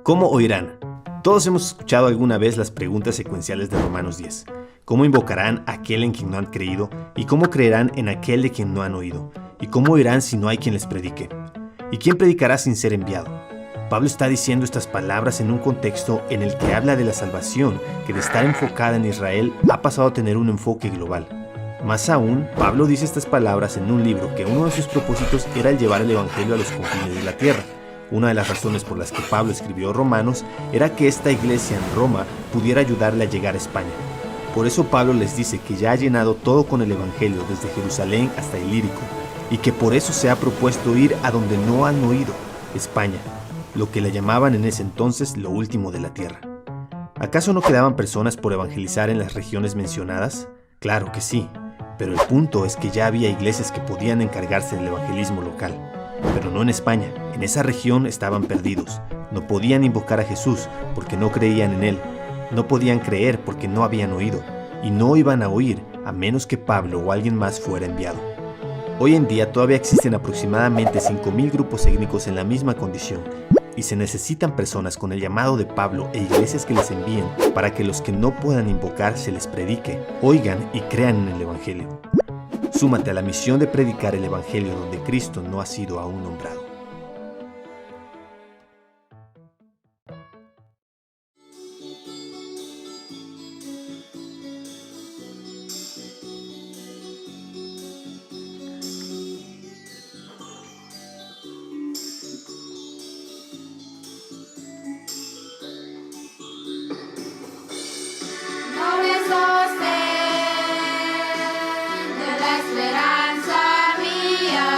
¿Cómo oirán? Todos hemos escuchado alguna vez las preguntas secuenciales de Romanos 10. ¿Cómo invocarán a aquel en quien no han creído? ¿Y cómo creerán en aquel de quien no han oído? ¿Y cómo oirán si no hay quien les predique? ¿Y quién predicará sin ser enviado? Pablo está diciendo estas palabras en un contexto en el que habla de la salvación, que de estar enfocada en Israel ha pasado a tener un enfoque global. Más aún, Pablo dice estas palabras en un libro que uno de sus propósitos era el llevar el evangelio a los confines de la tierra. Una de las razones por las que Pablo escribió Romanos era que esta iglesia en Roma pudiera ayudarle a llegar a España. Por eso Pablo les dice que ya ha llenado todo con el evangelio desde Jerusalén hasta Ilírico, y que por eso se ha propuesto ir a donde no han oído, España, lo que le llamaban en ese entonces lo último de la tierra. ¿Acaso no quedaban personas por evangelizar en las regiones mencionadas? Claro que sí, pero el punto es que ya había iglesias que podían encargarse del evangelismo local. Pero no en España, en esa región estaban perdidos. No podían invocar a Jesús porque no creían en Él. No podían creer porque no habían oído. Y no iban a oír a menos que Pablo o alguien más fuera enviado. Hoy en día todavía existen aproximadamente 5.000 grupos étnicos en la misma condición. Y se necesitan personas con el llamado de Pablo e iglesias que les envíen para que los que no puedan invocar se les predique, oigan y crean en el Evangelio. Súmate a la misión de predicar el Evangelio donde Cristo no ha sido aún nombrado. Esperanza mía,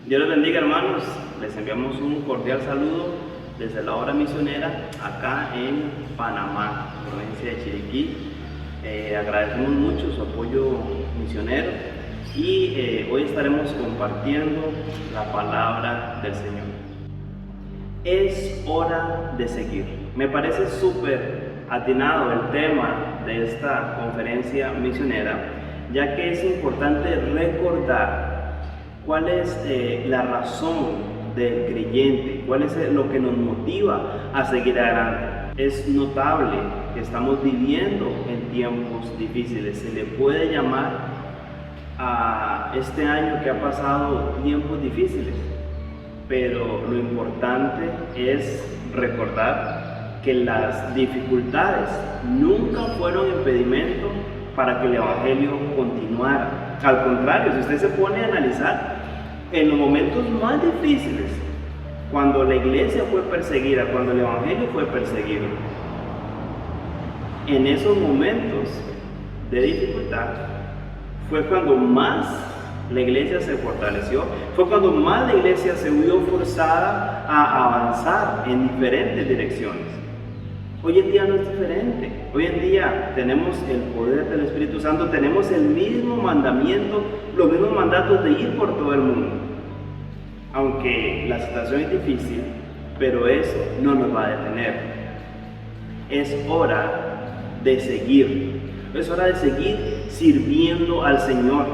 Dios les bendiga, hermanos. Les enviamos un cordial saludo desde la obra misionera acá en Panamá, provincia de Chiriquí. Agradecemos mucho su apoyo misionero y hoy estaremos compartiendo la palabra del Señor. Es hora de seguir. Me parece súper atinado el tema de esta conferencia misionera, ya que es importante recordar cuál es la razón del creyente, cuál es lo que nos motiva a seguir adelante. Es notable que estamos viviendo en tiempos difíciles. Se le puede llamar a este año que ha pasado tiempos difíciles, pero lo importante es recordar que las dificultades nunca fueron impedimento para que el Evangelio continuara. Al contrario, si usted se pone a analizar, en los momentos más difíciles, cuando la iglesia fue perseguida, cuando el Evangelio fue perseguido, en esos momentos de dificultad fue cuando más la iglesia se fortaleció, fue cuando más la iglesia se vio forzada a avanzar en diferentes direcciones. Hoy en día no es diferente. Hoy en día tenemos el poder del Espíritu Santo, tenemos el mismo mandamiento, los mismos mandatos de ir por todo el mundo. Aunque la situación es difícil, pero eso no nos va a detener. Es hora de seguir. Es hora de seguir sirviendo al Señor.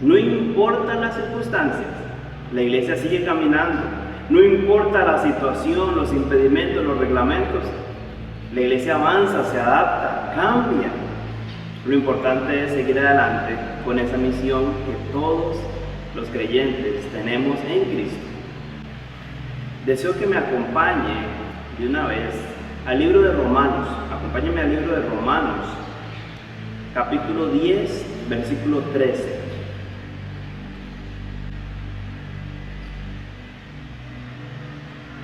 No importan las circunstancias, la iglesia sigue caminando. No importa la situación, los impedimentos, los reglamentos. La iglesia avanza, se adapta, cambia. Lo importante es seguir adelante con esa misión que todos los creyentes tenemos en Cristo. Deseo que me acompañe de una vez al libro de Romanos. Acompáñenme al libro de Romanos, capítulo 10, versículo 13.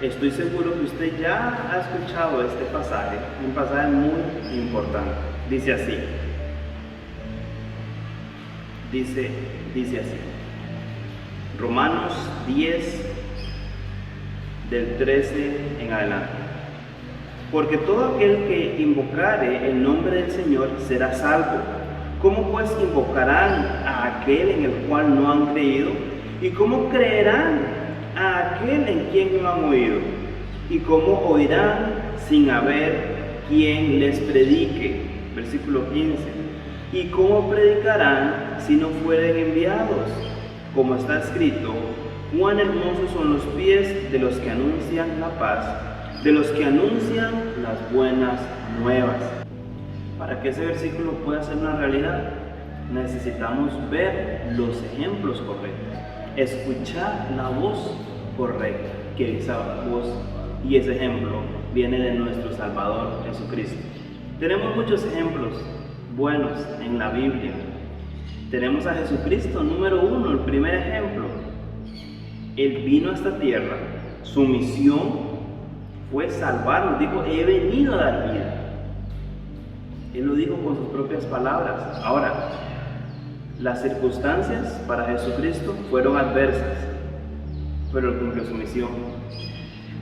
Estoy seguro que usted ya ha escuchado este pasaje, un pasaje muy importante. Dice así. Dice así. Romanos 10, del 13 en adelante. Porque todo aquel que invocare el nombre del Señor será salvo. ¿Cómo pues invocarán a aquel en el cual no han creído? ¿Y cómo creerán a aquel en quien no han oído? ¿Y cómo oirán sin haber quien les predique? Versículo 15. ¿Y cómo predicarán si no fueren enviados? Como está escrito, cuán hermosos son los pies de los que anuncian la paz, de los que anuncian las buenas nuevas. Para que ese versículo pueda ser una realidad, necesitamos ver los ejemplos correctos, escuchar la voz correcta, que esa voz y ese ejemplo viene de nuestro Salvador Jesucristo. Tenemos muchos ejemplos buenos en la Biblia. Tenemos a Jesucristo, número uno, el primer ejemplo. Él vino a esta tierra, su misión fue salvarnos, dijo, he venido a dar vida. Él lo dijo con sus propias palabras. Ahora, las circunstancias para Jesucristo fueron adversas, pero él cumplió su misión.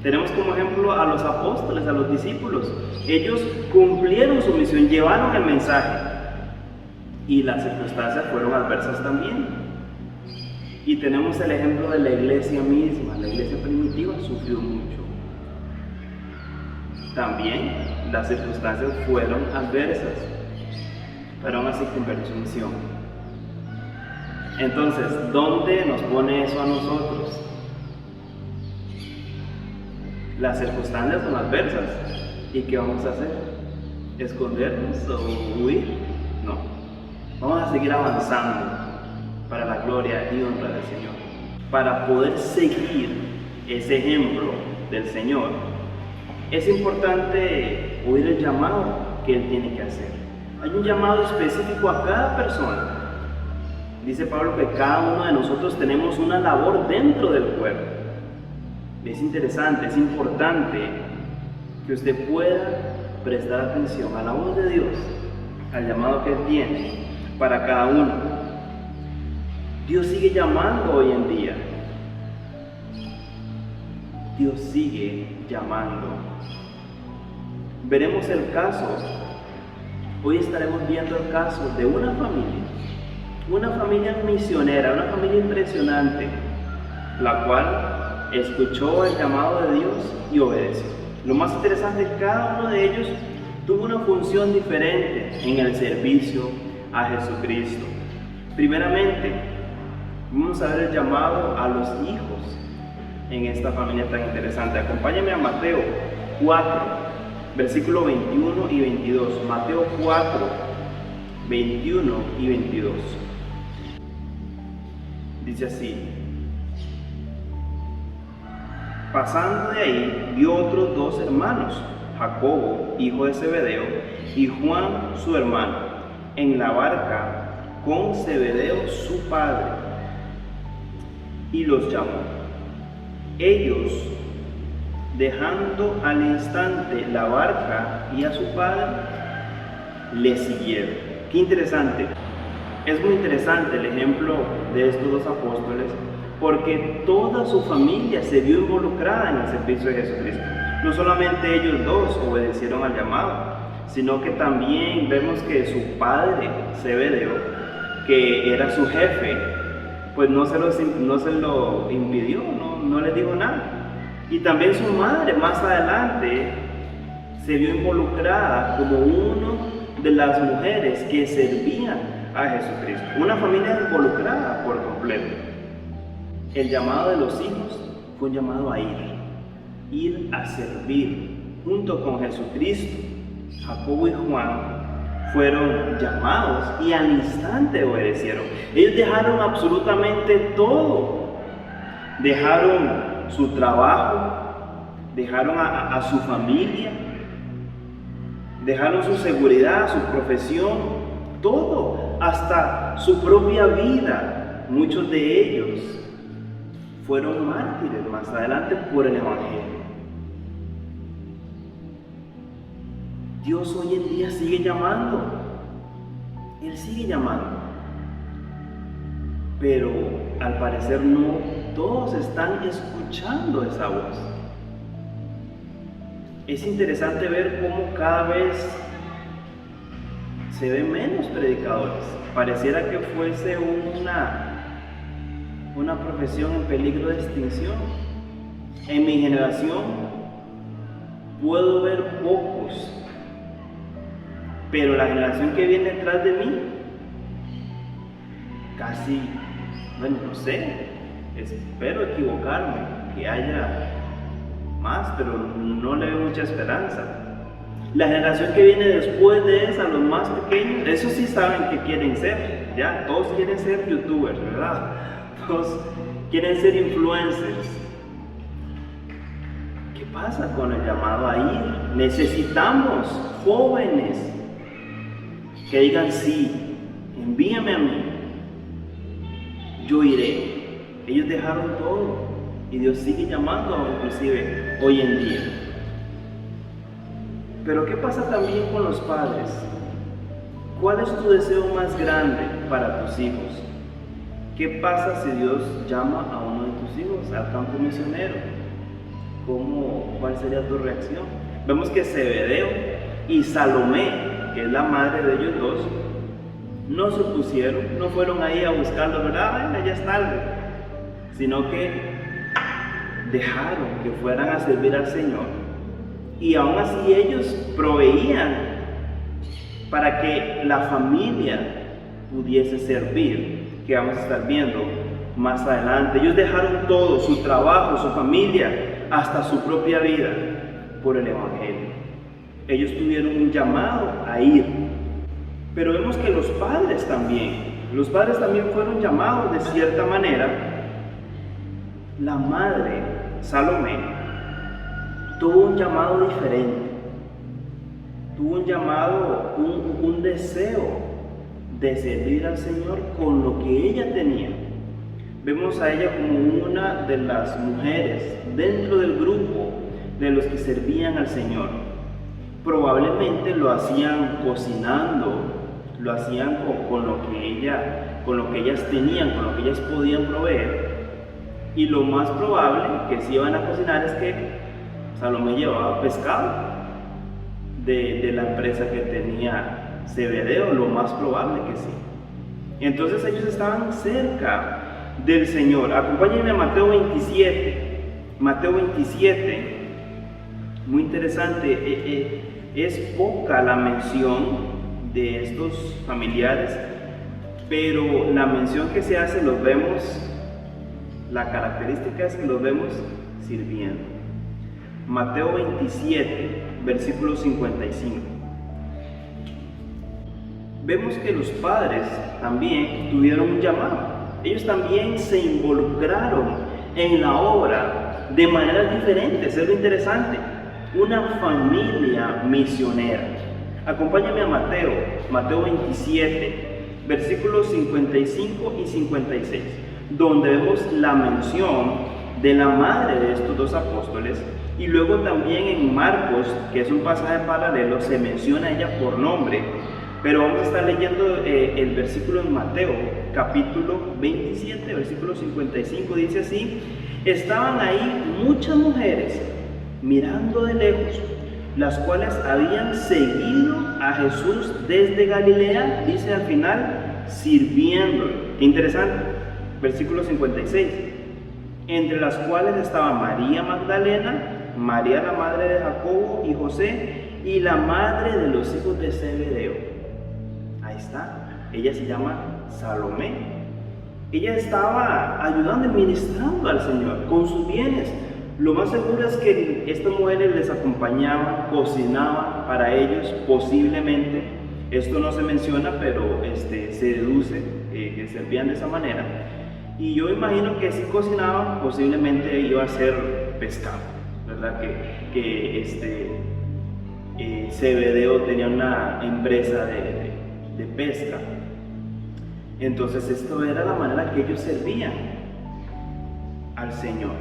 Tenemos como ejemplo a los apóstoles, a los discípulos. Ellos cumplieron su misión, llevaron el mensaje. Y las circunstancias fueron adversas también. Y tenemos el ejemplo de la iglesia misma. La iglesia primitiva sufrió mucho. También las circunstancias fueron adversas, pero aún así cumplieron su misión. Entonces, ¿dónde nos pone eso a nosotros? Las circunstancias son adversas. ¿Y qué vamos a hacer? ¿Escondernos o huir? No. Vamos a seguir avanzando para la gloria y honra del Señor. Para poder seguir ese ejemplo del Señor, es importante oír el llamado que Él tiene que hacer. Hay un llamado específico a cada persona. Dice Pablo que cada uno de nosotros tenemos una labor dentro del cuerpo. Es interesante, es importante que usted pueda prestar atención a la voz de Dios, al llamado que Él tiene para cada uno. Dios sigue llamando hoy en día. Dios sigue llamando. Veremos el caso, hoy estaremos viendo el caso de una familia misionera, una familia impresionante, la cual escuchó el llamado de Dios y obedeció. Lo más interesante, cada uno de ellos tuvo una función diferente en el servicio a Jesucristo. Primeramente, vamos a ver el llamado a los hijos en esta familia tan interesante. Acompáñame a Mateo 4, versículo 21 y 22. Mateo 4, 21 y 22. Dice así: pasando de ahí, vio otros dos hermanos, Jacobo, hijo de Zebedeo, y Juan, su hermano, en la barca con Zebedeo, su padre, y los llamó. Ellos, dejando al instante la barca y a su padre, le siguieron. Qué interesante. Es muy interesante el ejemplo de estos dos apóstoles, porque toda su familia se vio involucrada en el servicio de Jesucristo. No solamente ellos dos obedecieron al llamado, sino que también vemos que su padre, Zebedeo, que era su jefe, pues no se lo impidió, no le dijo nada. Y también su madre más adelante se vio involucrada como una de las mujeres que servían a Jesucristo. Una familia involucrada por completo. El llamado de los hijos fue un llamado a ir a servir junto con Jesucristo. Jacobo y Juan fueron llamados y al instante obedecieron. Ellos dejaron absolutamente todo. Dejaron su trabajo, dejaron a su familia, dejaron su seguridad, su profesión, todo, hasta su propia vida. Muchos de ellos fueron mártires más adelante por el Evangelio. Dios hoy en día sigue llamando. Él sigue llamando. Pero al parecer no todos están escuchando esa voz. Es interesante ver cómo cada vez se ven menos predicadores. Pareciera que fuese una profesión en peligro de extinción. En mi generación puedo ver pocos, pero la generación que viene detrás de mí, casi, bueno, no sé, espero equivocarme, que haya más, pero no le veo mucha esperanza. La generación que viene después de esa, los más pequeños, esos sí saben qué quieren ser, ya, todos quieren ser youtubers, ¿verdad? Todos quieren ser influencers. ¿Qué pasa con el llamado a ir? Necesitamos jóvenes que digan: sí, envíame a mí, yo iré. Ellos dejaron todo y Dios sigue llamando, inclusive hoy en día. Pero ¿qué pasa también con los padres? ¿Cuál es tu deseo más grande para tus hijos? ¿Qué pasa si Dios llama a uno de tus hijos al campo misionero? ¿Cuál sería tu reacción? Vemos que Zebedeo y Salomé, que es la madre de ellos dos, no se opusieron, no fueron ahí a buscarlo, ¿verdad? Venga, ya es tarde. Sino que dejaron que fueran a servir al Señor. Y aún así ellos proveían para que la familia pudiese servir, que vamos a estar viendo más adelante. Ellos dejaron todo, su trabajo, su familia, hasta su propia vida, por el Evangelio. Ellos tuvieron un llamado a ir. Pero vemos que los padres también fueron llamados de cierta manera. La madre, Salomé, tuvo un llamado diferente. Tuvo un llamado, un deseo de servir al Señor con lo que ella tenía. Vemos a ella como una de las mujeres dentro del grupo de los que servían al Señor. Probablemente lo hacían cocinando, lo hacían con lo que ellas tenían, con lo que ellas podían proveer, Y lo más probable que sí iban a cocinar es que Salomé llevaba pescado de la empresa que tenía Zebedeo, lo más probable que sí. Entonces ellos estaban cerca del Señor. Acompáñenme a Mateo 27. Mateo 27, muy interesante, es poca la mención de estos familiares, pero la mención que se hace los vemos, la característica es que los vemos sirviendo. Mateo 27, versículo 55. Vemos que los padres también tuvieron un llamado. Ellos también se involucraron en la obra de maneras diferentes. Es lo interesante. Una familia misionera. Acompáñame a Mateo 27, versículos 55 y 56, donde vemos la mención de la madre de estos dos apóstoles, y luego también en Marcos, que es un pasaje paralelo, se menciona a ella por nombre, pero vamos a estar leyendo el versículo en Mateo, capítulo 27, versículo 55, dice así: estaban ahí muchas mujeres mirando de lejos, las cuales habían seguido a Jesús desde Galilea, dice al final, sirviéndole. Qué interesante, versículo 56, entre las cuales estaba María Magdalena, María la madre de Jacobo y José, y la madre de los hijos de Zebedeo. Ahí está, ella se llama Salomé. Ella estaba ayudando y ministrando al Señor con sus bienes. Lo más seguro es que estas mujeres les acompañaban, cocinaban para ellos, posiblemente. Esto no se menciona, pero se deduce que servían de esa manera. Y yo imagino que si cocinaban, posiblemente iba a ser pescado, ¿verdad? Que Zebedeo tenía una empresa de pesca. Entonces esto era la manera que ellos servían al Señor.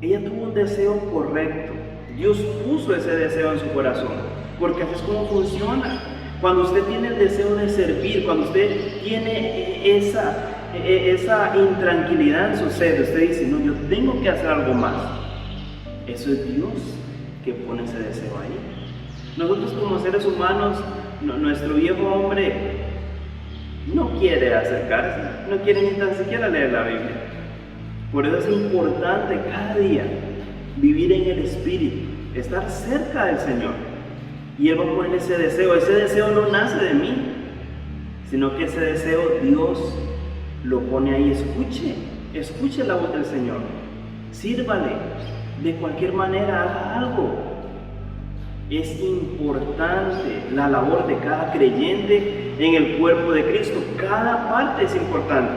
Ella tuvo un deseo correcto. Dios puso ese deseo en su corazón, porque así es como funciona. Cuando usted tiene el deseo de servir, cuando usted tiene esa intranquilidad en su ser, usted dice, no, yo tengo que hacer algo más. Eso es Dios que pone ese deseo ahí. Nosotros como seres humanos, nuestro viejo hombre no quiere acercarse, no quiere ni tan siquiera leer la Biblia. Por eso es importante cada día vivir en el Espíritu, estar cerca del Señor. Y Él va a poner ese deseo. Ese deseo no nace de mí, sino que ese deseo Dios lo pone ahí. Escuche la voz del Señor. Sírvale, de cualquier manera haga algo. Es importante la labor de cada creyente en el cuerpo de Cristo. Cada parte es importante.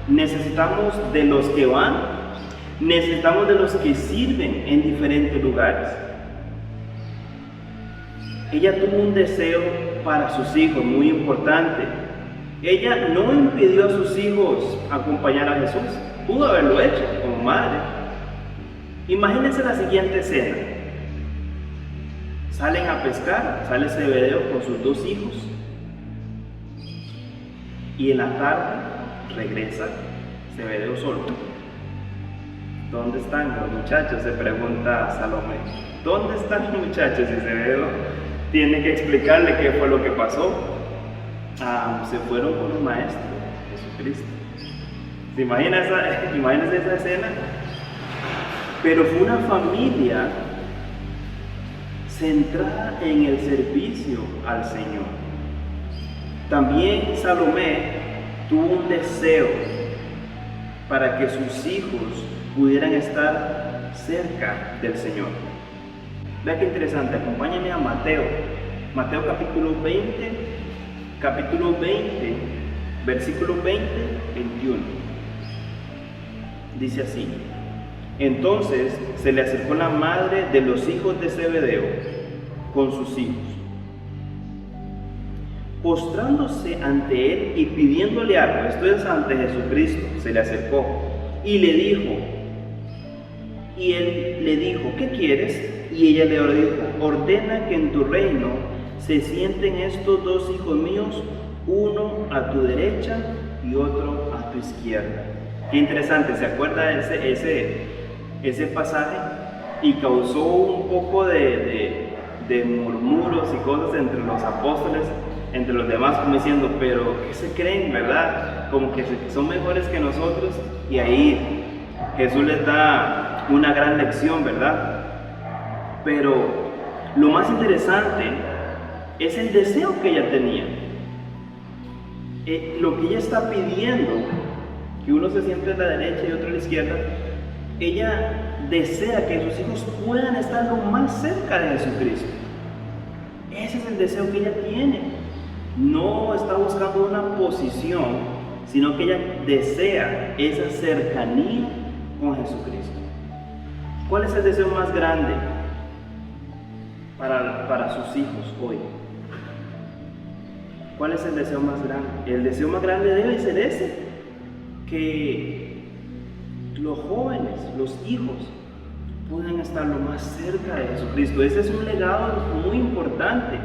Necesitamos de los que van, necesitamos de los que sirven en diferentes lugares. Ella tuvo un deseo para sus hijos muy importante. Ella no impidió a sus hijos acompañar a Jesús. Pudo haberlo hecho como madre. Imagínense la siguiente escena. Salen a pescar, sale Zebedeo con sus dos hijos, y en la tarde regresa Zebedeo solo. ¿Dónde están los muchachos?, se pregunta Salomé. ¿Dónde están los muchachos? Y Zebedeo tiene que explicarle qué fue lo que pasó. Se fueron con un maestro, Jesucristo. Imagínense esa escena. Pero fue una familia centrada en el servicio al Señor. También Salomé tuvo un deseo para que sus hijos pudieran estar cerca del Señor. Vea qué interesante, acompáñenme a Mateo capítulo 20, versículo 20, 21. Dice así: entonces se le acercó la madre de los hijos de Zebedeo con sus hijos, postrándose ante él y pidiéndole algo. Esto es ante Jesucristo. Se le acercó y le dijo, y él le dijo, ¿qué quieres? Y ella le dijo, ordena que en tu reino se sienten estos dos hijos míos, uno a tu derecha y otro a tu izquierda. Qué interesante, ¿se acuerda ese pasaje? Y causó un poco de murmuros y cosas entre los apóstoles, entre los demás, como diciendo, pero ¿qué se creen, verdad? Como que son mejores que nosotros. Y ahí Jesús les da una gran lección, ¿verdad? Pero lo más interesante es el deseo que ella tenía. Lo que ella está pidiendo, que uno se siente a la derecha y otro a la izquierda, ella desea que sus hijos puedan estar lo más cerca de Jesucristo. Ese es el deseo que ella tiene. No está buscando una posición, sino que ella desea esa cercanía con Jesucristo. ¿Cuál es el deseo más grande para sus hijos hoy? ¿Cuál es el deseo más grande? El deseo más grande debe ser ese, que los jóvenes, los hijos, puedan estar lo más cerca de Jesucristo. Ese es un legado muy importante.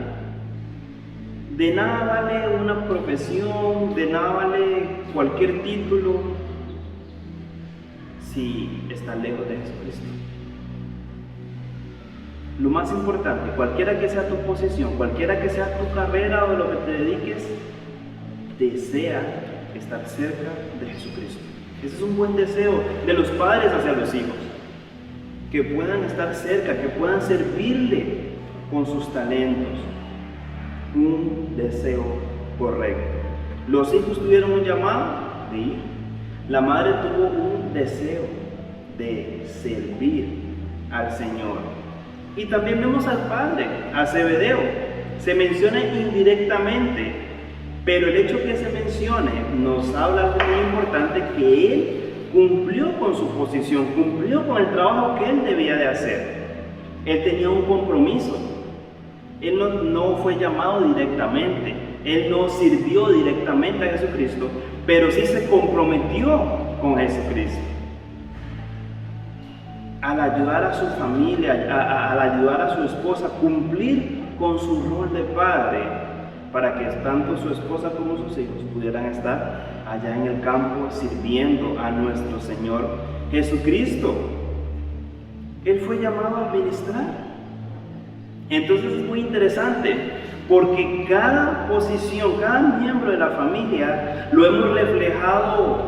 De nada vale una profesión, de nada vale cualquier título si estás lejos de Jesucristo. Lo más importante, cualquiera que sea tu posición, cualquiera que sea tu carrera o lo que te dediques, desea estar cerca de Jesucristo. Ese es un buen deseo de los padres hacia los hijos, que puedan estar cerca, que puedan servirle con sus talentos. Un deseo correcto. Los hijos tuvieron un llamado de ir. La madre tuvo un deseo de servir al Señor. Y también vemos al padre, a Zebedeo. Se menciona indirectamente, pero el hecho que se mencione nos habla algo muy importante, que él cumplió con su posición, cumplió con el trabajo que él debía de hacer. Él tenía un compromiso. Él no fue llamado directamente, él no sirvió directamente a Jesucristo, pero sí se comprometió con Jesucristo. Al ayudar a su familia, al ayudar a su esposa, cumplir con su rol de padre, para que tanto su esposa como sus hijos pudieran estar allá en el campo sirviendo a nuestro Señor Jesucristo. Él fue llamado a ministrar. Entonces es muy interesante, porque cada posición, cada miembro de la familia lo hemos reflejado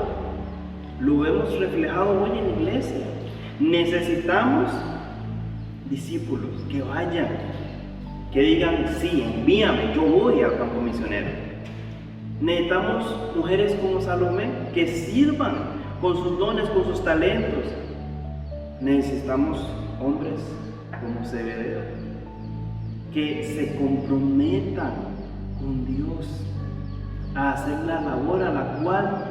hoy en la iglesia. Necesitamos discípulos que vayan, que digan, sí, envíame, yo voy al campo misionero. Necesitamos mujeres como Salomé, que sirvan con sus dones, con sus talentos. Necesitamos hombres como Zebedeo, que se comprometan con Dios a hacer la labor a la cual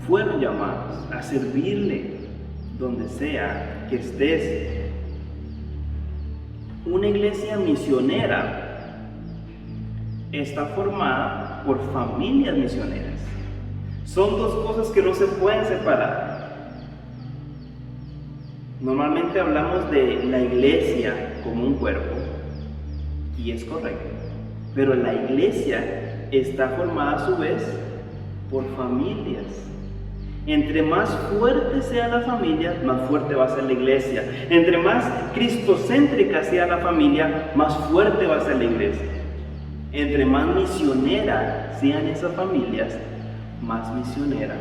fueron llamados, a servirle donde sea que estés. Una iglesia misionera está formada por familias misioneras. Son dos cosas que no se pueden separar. Normalmente hablamos de la iglesia como un cuerpo, y es correcto, pero la iglesia está formada a su vez por familias. Entre más fuerte sea la familia, más fuerte va a ser la iglesia. Entre más cristocéntrica sea la familia, más fuerte va a ser la iglesia. Entre más misionera sean esas familias, más misionera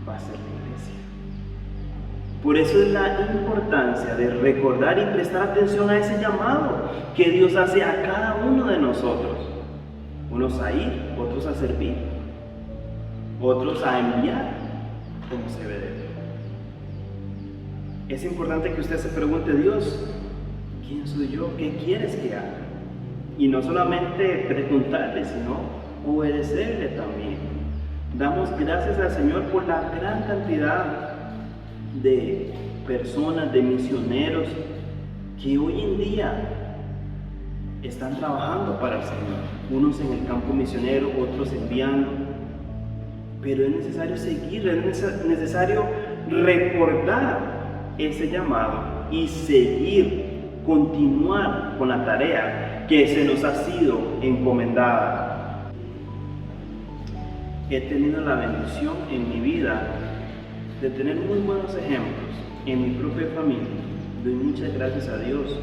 va a ser la iglesia. Por eso es la importancia de recordar y prestar atención a ese llamado que Dios hace a cada uno de nosotros. Unos a ir, otros a servir, otros a enviar, como se ve de Dios. Es importante que usted se pregunte, Dios, ¿quién soy yo? ¿Qué quieres que haga? Y no solamente preguntarle, sino obedecerle también. Damos gracias al Señor por la gran cantidad de personas, de misioneros que hoy en día están trabajando para el Señor, unos en el campo misionero, otros enviando, pero es necesario seguir, es necesario recordar ese llamado y seguir, continuar con la tarea que se nos ha sido encomendada. he tenido la bendición en mi vida de tener muy buenos ejemplos en mi propia familia. Doy muchas gracias a Dios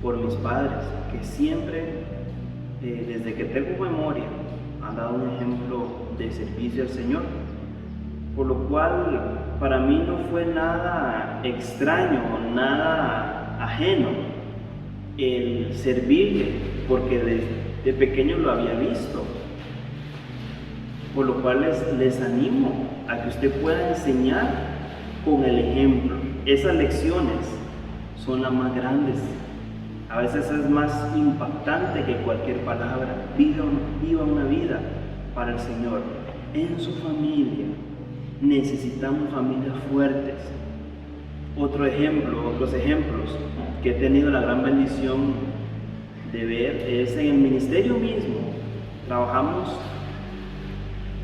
por mis padres, que siempre, desde que tengo memoria, han dado un ejemplo de servicio al Señor, por lo cual para mí no fue nada extraño, nada ajeno el servirle, porque desde pequeño lo había visto. Por lo cual les animo a que usted pueda enseñar con el ejemplo. Esas lecciones son las más grandes. A veces es más impactante que cualquier palabra. Viva una vida para el Señor. En su familia necesitamos familias fuertes. Otros ejemplos que he tenido la gran bendición de ver es en el ministerio mismo.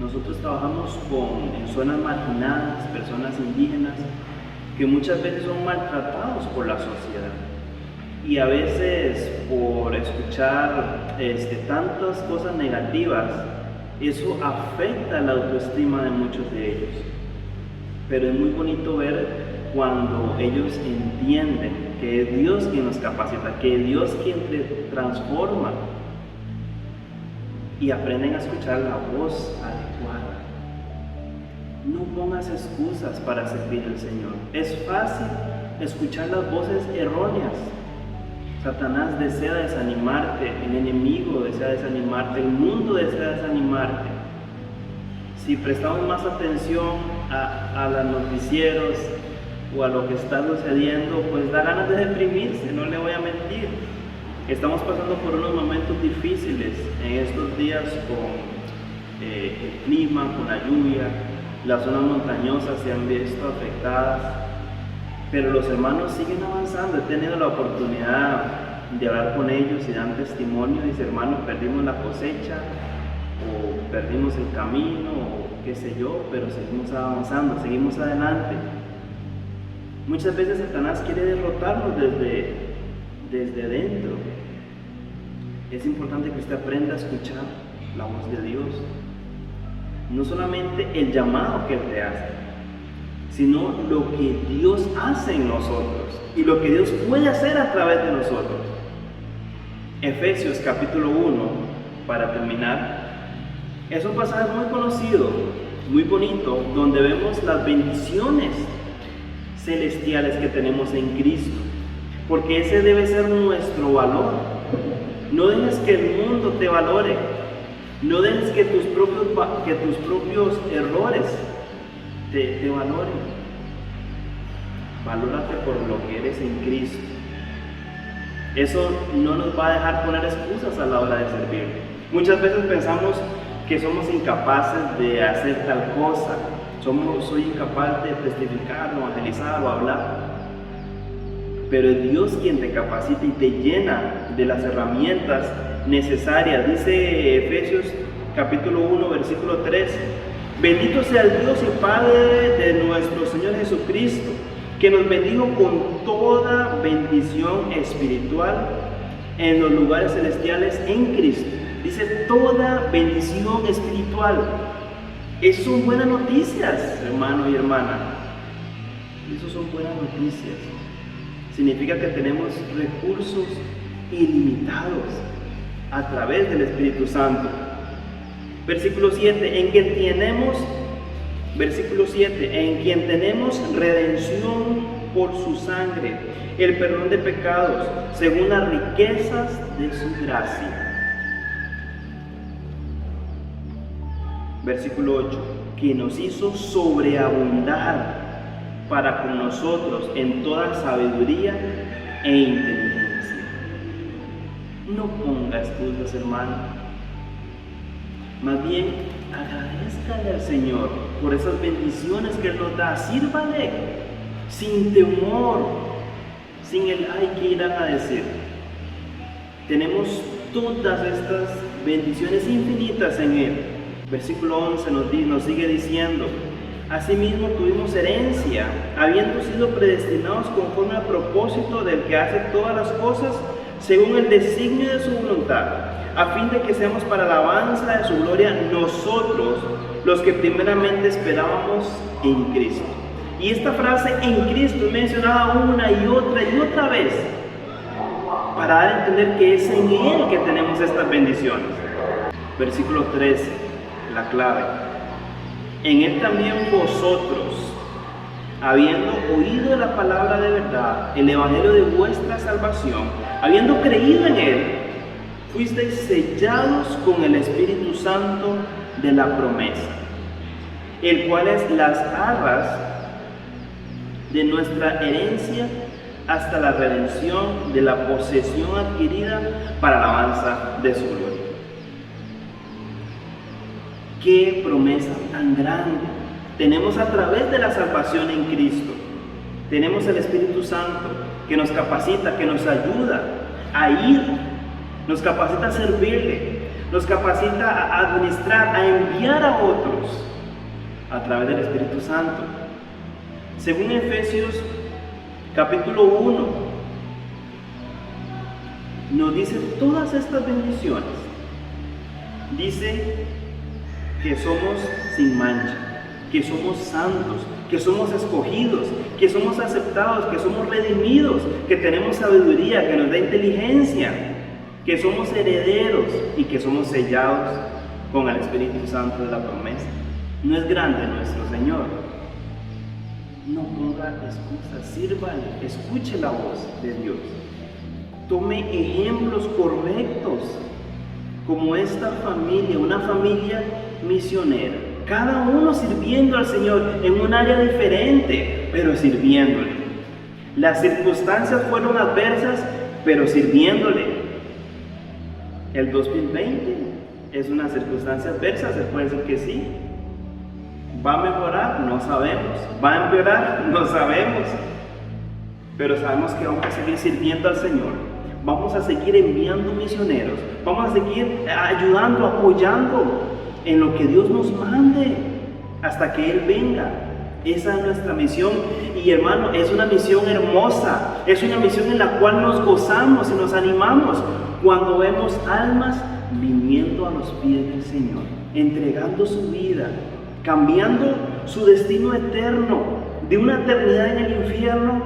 Nosotros trabajamos en zonas marginadas, personas indígenas, que muchas veces son maltratados por la sociedad. Y a veces por escuchar tantas cosas negativas, eso afecta la autoestima de muchos de ellos. Pero es muy bonito ver cuando ellos entienden que es Dios quien nos capacita, que es Dios quien te transforma, y aprenden a escuchar la voz adecuada. No pongas excusas para servir al Señor. Es fácil escuchar las voces erróneas. Satanás desea desanimarte, el enemigo desea desanimarte, el mundo desea desanimarte. Si prestamos más atención a los noticieros o a lo que está sucediendo, pues da ganas de deprimirse, no le voy a mentir. Estamos pasando por unos momentos difíciles en estos días con el clima, con la lluvia. Las zonas montañosas se han visto afectadas, pero los hermanos siguen avanzando. He tenido la oportunidad de hablar con ellos y dar testimonio. Dice: hermano, perdimos la cosecha, o perdimos el camino, o qué sé yo, pero seguimos avanzando, seguimos adelante. Muchas veces Satanás quiere derrotarnos desde dentro. Es importante que usted aprenda a escuchar la voz de Dios. No solamente el llamado que Él te hace, sino lo que Dios hace en nosotros y lo que Dios puede hacer a través de nosotros. Efesios capítulo 1, para terminar, es un pasaje muy conocido, muy bonito, donde vemos las bendiciones celestiales que tenemos en Cristo, porque ese debe ser nuestro valor. No dejes que el mundo te valore, no dejes que tus propios errores te valoren. Valórate por lo que eres en Cristo. Eso no nos va a dejar poner excusas a la hora de servir. Muchas veces pensamos que somos incapaces de hacer tal cosa. Soy incapaz de testificar, o evangelizar o hablar. Pero es Dios quien te capacita y te llena de las herramientas necesarias. Dice Efesios capítulo 1, versículo 3: bendito sea el Dios y Padre de nuestro Señor Jesucristo, que nos bendijo con toda bendición espiritual en los lugares celestiales en Cristo. Dice toda bendición espiritual. Esas son buenas noticias, hermano y hermana. Esas son buenas noticias. Significa que tenemos recursos ilimitados a través del Espíritu Santo. Versículo 7, en quien tenemos redención por su sangre, el perdón de pecados, según las riquezas de su gracia. Versículo 8, que nos hizo sobreabundar para con nosotros en toda sabiduría e inteligencia. No ponga excusas, hermano. Más bien, agradézcale al Señor por esas bendiciones que Él nos da. Sírvale sin temor, sin el ay, ¿qué irán a decir? Tenemos todas estas bendiciones infinitas en Él. Versículo 11 nos sigue diciendo: asimismo tuvimos herencia, habiendo sido predestinados conforme al propósito del que hace todas las cosas según el designio de su voluntad, a fin de que seamos para alabanza de su gloria nosotros, los que primeramente esperábamos en Cristo. Y esta frase en Cristo es mencionada una y otra vez para dar a entender que es en Él que tenemos estas bendiciones. Versículo 13, la clave. En Él también vosotros, habiendo oído la palabra de verdad, el evangelio de vuestra salvación, habiendo creído en Él, fuisteis sellados con el Espíritu Santo de la promesa, el cual es las arras de nuestra herencia hasta la redención de la posesión adquirida para la alabanza de su gloria. ¡Qué promesa tan grande! Tenemos a través de la salvación en Cristo. Tenemos el Espíritu Santo que nos capacita, que nos ayuda a ir, nos capacita a servirle, nos capacita a administrar, a enviar a otros a través del Espíritu Santo. Según Efesios capítulo 1, nos dice todas estas bendiciones. Dice que somos sin mancha, que somos santos, que somos escogidos, que somos aceptados, que somos redimidos, que tenemos sabiduría, que nos da inteligencia, que somos herederos y que somos sellados con el Espíritu Santo de la promesa. ¿No es grande nuestro Señor? No ponga excusas, sírvale, escuche la voz de Dios. Tome ejemplos correctos, como esta familia, una familia misionera. Cada uno sirviendo al Señor en un área diferente, pero sirviéndole. Las circunstancias fueron adversas, pero sirviéndole. El 2020 es una circunstancia adversa, se puede decir que sí. ¿Va a mejorar? No sabemos. ¿Va a empeorar? No sabemos. Pero sabemos que vamos a seguir sirviendo al Señor. Vamos a seguir enviando misioneros. Vamos a seguir ayudando, apoyando en lo que Dios nos mande hasta que Él venga. Esa es nuestra misión. Y hermano, es una misión hermosa. Es una misión en la cual nos gozamos y nos animamos cuando vemos almas viniendo a los pies del Señor, entregando su vida, cambiando su destino eterno, de una eternidad en el infierno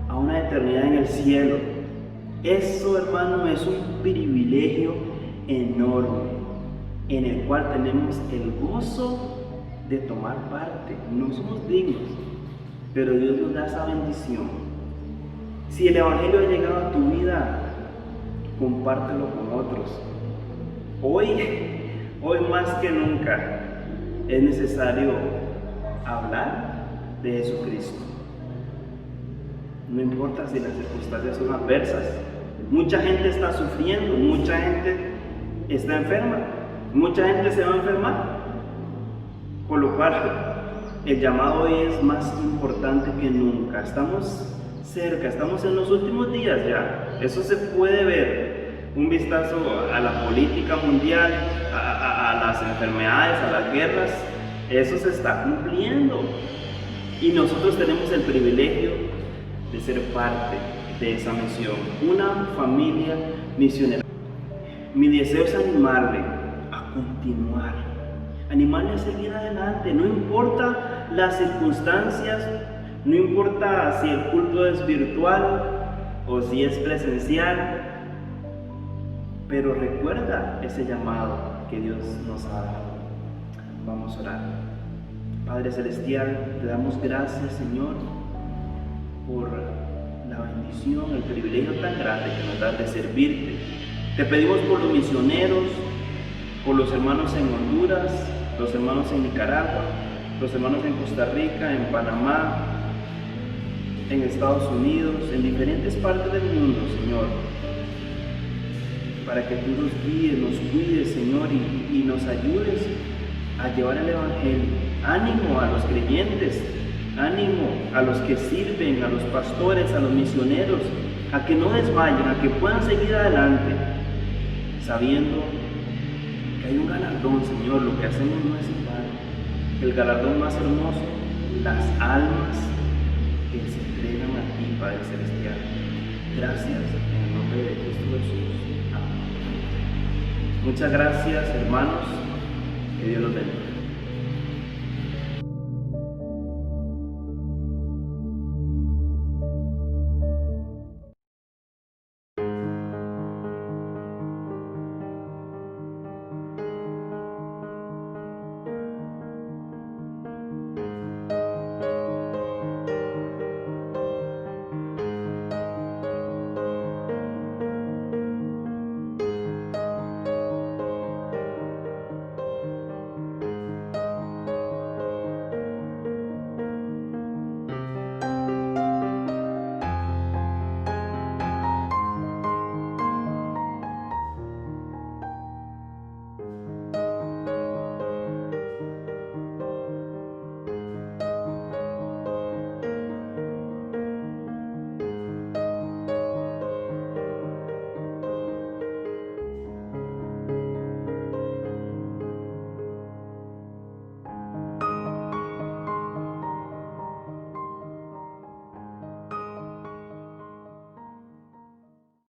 a una eternidad en el cielo. Eso, hermano, es un privilegio enorme en el cual tenemos el gozo de tomar parte. No somos dignos, pero Dios nos da esa bendición. Si el Evangelio ha llegado a tu vida, compártelo con otros. Hoy más que nunca es necesario hablar de Jesucristo. No importa si las circunstancias son adversas. Mucha gente está sufriendo, mucha gente está enferma, mucha gente se va a enfermar. Por lo cual, el llamado hoy es más importante que nunca. Estamos cerca, estamos en los últimos días ya. Eso se puede ver. Un vistazo a la política mundial, a las enfermedades, a las guerras. Eso se está cumpliendo. Y nosotros tenemos el privilegio de ser parte de esa misión, una familia misionera. Mi deseo es animarle a continuar, animarle a seguir adelante, no importa las circunstancias, no importa si el culto es virtual o si es presencial, pero recuerda ese llamado que Dios nos ha dado. Vamos a orar. Padre Celestial, te damos gracias, Señor, por la bendición, el privilegio tan grande que nos das de servirte. Te pedimos por los misioneros, por los hermanos en Honduras, los hermanos en Nicaragua, los hermanos en Costa Rica, en Panamá, en Estados Unidos, en diferentes partes del mundo, Señor, para que tú nos guíes, nos cuides, Señor, y nos ayudes a llevar el Evangelio. Ánimo a los creyentes, ánimo a los que sirven, a los pastores, a los misioneros, a que no desmayen, a que puedan seguir adelante, sabiendo que hay un galardón, Señor. Lo que hacemos no es en vano. El galardón más hermoso, las almas que se entregan a ti, Padre Celestial. Gracias en el nombre de Cristo Jesús. Amén. Muchas gracias, hermanos. Que Dios los bendiga.